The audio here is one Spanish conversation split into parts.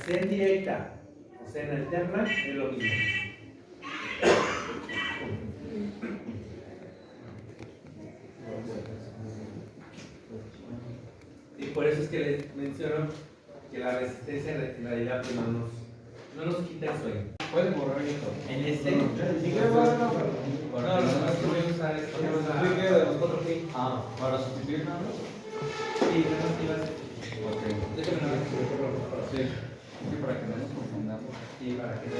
sea en directa o sea en alterna, es lo mismo. Y por eso es que les menciono que la resistencia en realidad pues, no nos quita el sueño. Puedes borrar esto. En este. No, No, lo más que voy a usar es que de los 4 pi. Ah, para sustituir nada más. Sí, nada más iba a ser. Ok. Déjame nada más. Sí. Sí, para que no nos confundamos. Sí, para que no.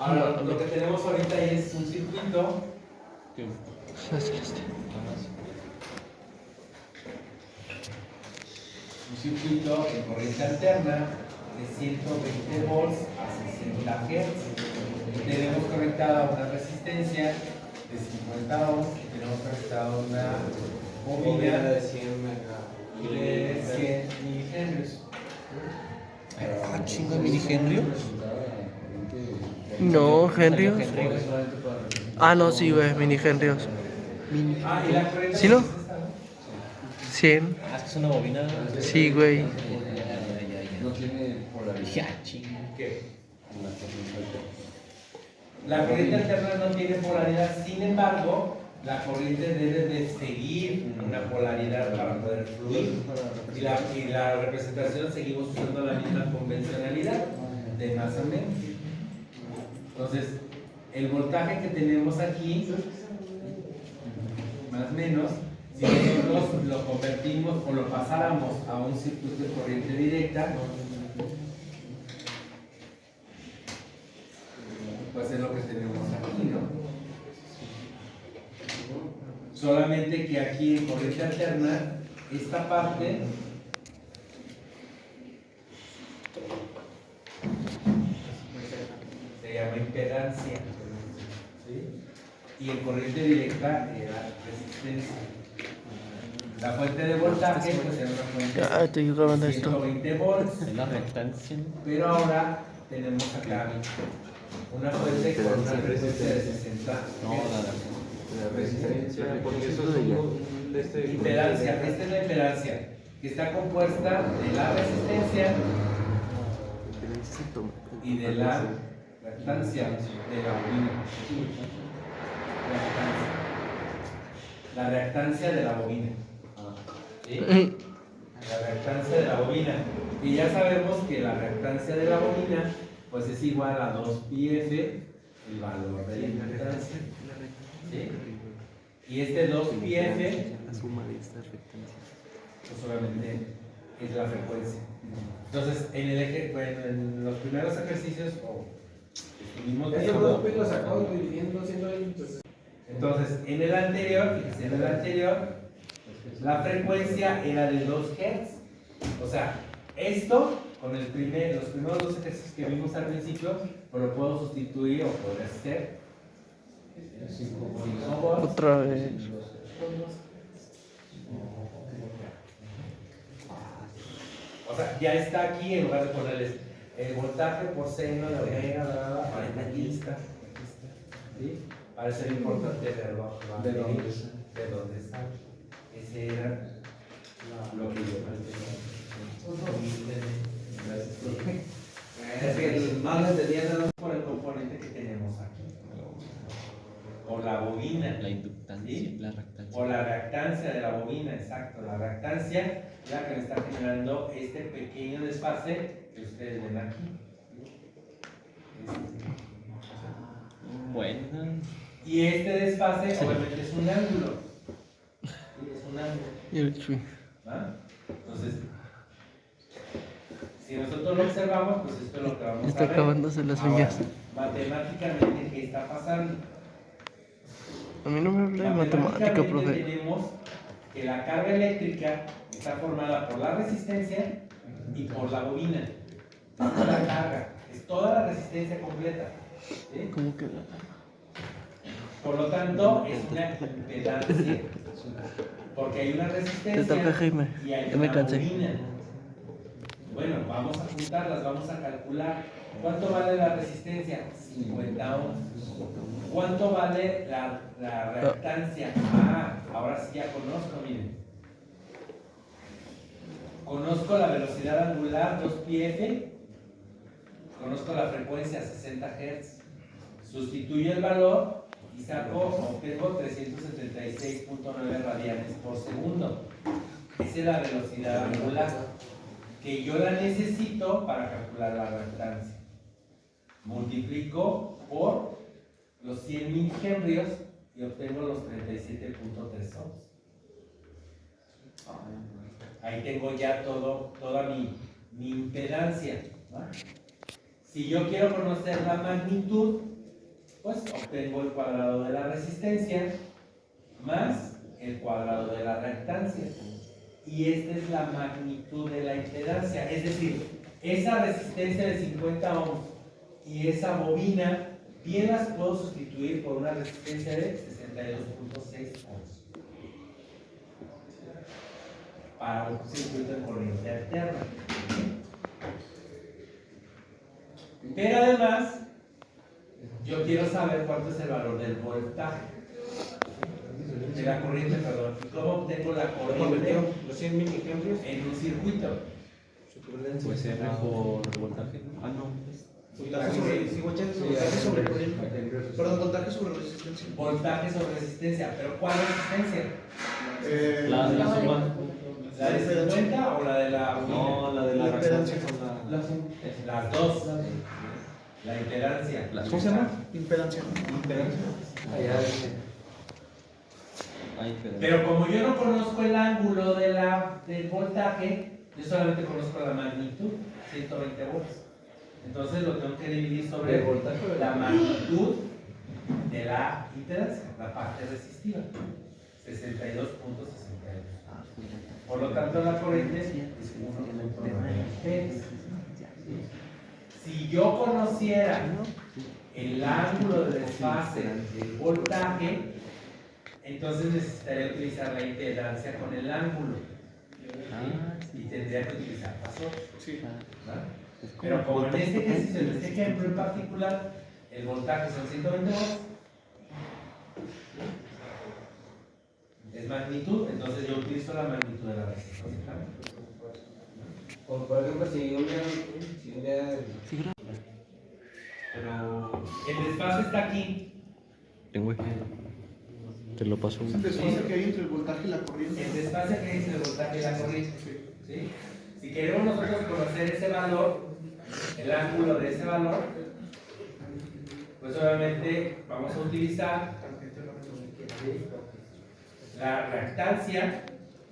Ahora, lo que tenemos ahorita es un circuito. Un circuito en corriente alterna de 120 volts a 60 Hz. Tenemos conectada una resistencia de 50 ohms y tenemos conectada una bobina de 100 milihenrios. Ah, chinga, milihenrios. No, Henrios. Ah, no, sí, güey, mini Henrios. Ah, y la corriente. ¿Sí, no? 100. Ah, es que es una bobina. Sí, güey. No tiene polaridad. Ya, ching. ¿Qué? La corriente alterna no tiene polaridad, sin embargo, la corriente debe de seguir una polaridad para poder fluir. Y la representación seguimos usando la misma convencionalidad de más o menos. Entonces, el voltaje que tenemos aquí, más o menos, si nosotros lo convertimos o lo pasáramos a un circuito de corriente directa, pues es lo que tenemos aquí, ¿no? Solamente que aquí en corriente alterna, esta parte se llama impedancia, ¿sí? Y en corriente directa era resistencia. La fuente de voltaje pues era una fuente Ya, estoy grabando de esto. 120 volts, Es la reactancia. pero ahora tenemos acá una fuente con una frecuencia de 60 No, La resistencia, porque eso es un impedancia. Esta es la impedancia, que está compuesta de la resistencia y de la reactancia de la bobina. La reactancia de la bobina. ¿Sí? La reactancia de la bobina. Y ya sabemos que la reactancia de la bobina pues es igual a 2πf, el valor de la impedancia. ¿Sí? Y este 2πf pues solamente es la frecuencia. Entonces, en los primeros ejercicios estuvimos entonces, en el anterior, fíjense, en el anterior, la frecuencia era de 2 Hz. O sea, esto, con los primeros dos ejercicios que vimos al principio, pues lo puedo sustituir o podría ser 5 volts. Otra vez. O sea, ya está aquí en lugar de ponerles el voltaje por seno de omega, aquí está. ¿Sí? Parece lo importante de dónde está. Ese era lo que yo planteé. Es que no lo entendía nada más por el componente que tenemos aquí. O la bobina. La inductancia, ¿sí? la reactancia. O la reactancia de la bobina, exacto. La reactancia es la que me está generando este pequeño desfase que ustedes ven aquí. Bueno. Y este desfase obviamente es un ángulo. ¿Sí? Es un ángulo. ¿Va? Entonces, si nosotros lo observamos, pues esto es lo que vamos Está a ver. acabándose las Ahora, uñas. matemáticamente, ¿qué está pasando? A mí no me habla de matemática, profe. Tenemos que la carga eléctrica está formada por la resistencia y por la bobina. Toda la carga, es toda la resistencia completa. ¿Sí? ¿Cómo queda? Por lo tanto, es una impedancia. Porque hay una Te resistencia toca, Jaime. y hay Ya me una cansé. bobina. Bueno, vamos a juntarlas, vamos a calcular. ¿Cuánto vale la resistencia? 50 ohms. ¿Cuánto vale la reactancia? Ah, ahora sí ya conozco, miren. Conozco la velocidad angular 2πf, conozco la frecuencia 60 Hz. Sustituyo el valor y obtengo 376.9 radianes por segundo. Esa es la velocidad angular que yo la necesito para calcular la reactancia. Multiplico por los 100 milihenrios y obtengo los 37.3 ohms. Ahí tengo ya toda mi impedancia, ¿no? Si yo quiero conocer la magnitud, pues obtengo el cuadrado de la resistencia más el cuadrado de la reactancia. Y esta es la magnitud de la impedancia. Es decir, esa resistencia de 50 ohms y esa bobina, bien las puedo sustituir por una resistencia de 62.6 ohms. Para un circuito de corriente alterna. Pero además, yo quiero saber cuánto es el valor del voltaje. De la corriente, perdón. ¿Y cómo obtengo la corriente? Los 100 milihenrios. En un circuito. Pues R por voltaje. Ah, no. Voltaje sobre corriente. Perdón, voltaje sobre resistencia. Voltaje sobre resistencia. ¿Pero cuál resistencia? La de la suma. ¿La de 50 o la de la bobina? No, la de la impedancia. Las dos. La impedancia. ¿Cómo se llama? Impedancia. Pero como yo no conozco el ángulo del voltaje, yo solamente conozco la magnitud, 120 volts. Entonces lo tengo que dividir sobre ¿El voltaje o la magnitud de la impedancia, la parte resistiva, 62.62. Por lo tanto, la corriente es 1.9 amperes. Si yo conociera el ángulo de desfase del voltaje, entonces necesitaría utilizar la impedancia con el ángulo. Y tendría que utilizar fasor. ¿No? Pero como en este ejercicio, en este ejemplo en particular, el voltaje son 120 volts, es magnitud, entonces yo utilizo la magnitud de la resistencia. Por ejemplo, si un día Pero el desfase está aquí. Tengo. Te lo paso. Es el desfase que hay entre el voltaje y la corriente. El desfase que hay entre el voltaje y la corriente. ¿Sí? Si queremos nosotros conocer ese valor, el ángulo de ese valor, pues obviamente vamos a utilizar la reactancia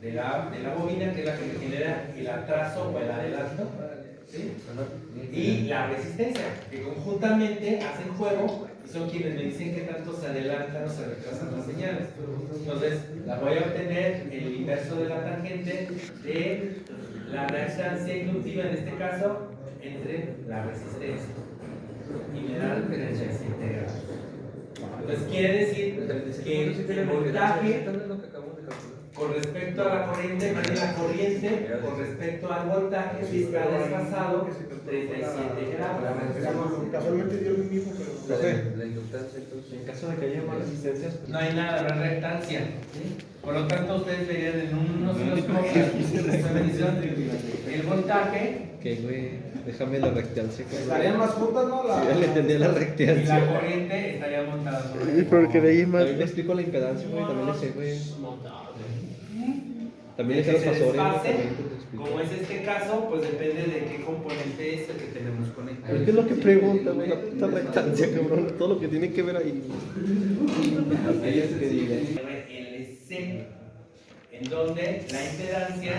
de la bobina, que es la que me genera el atraso o el adelanto, ¿sí? Y la resistencia, que conjuntamente hacen juego y son quienes me dicen que tanto se adelantan o se retrasan las señales. Entonces, voy a obtener el inverso de la tangente de la reactancia inductiva, en este caso, entre la resistencia, y me da 37 grados. Entonces quiere decir que el voltaje con respecto a la corriente, más bien la corriente con respecto al voltaje está desfasado 37 grados. Casualmente dio el mismo, pero. la inductancia, entonces. En caso de que haya más resistencias, No hay nada, no hay reactancia. ¿Sí? Por lo tanto, ustedes verían en unos el voltaje. que güey, déjame la reactancia. Estarían más juntas, ¿no? Sí, ya le entendí la Y reactancia. la corriente estaría montada sobre Y porque de ahí más. También le explico la impedancia, güey, también le sé, güey. También le sé que los se fasores, desfase, también te lo explico. como es este caso, pues depende de qué componente es el que tenemos conectado. ¿Qué es lo que pregunta, güey? La puta reactancia, cabrón. Todo lo que tiene que ver ahí. Ahí es que diga. LC, en donde la impedancia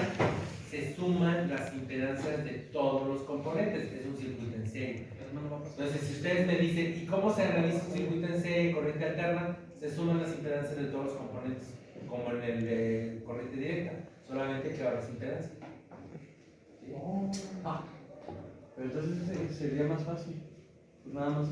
se suman las impedancias de todos los componentes, es un circuito en serie. Entonces, si ustedes me dicen, ¿y cómo se realiza un circuito en serie, corriente alterna? Se suman las impedancias de todos los componentes, como en el de corriente directa, solamente que ahora es impedancia. Pero entonces sería más fácil. Nada más.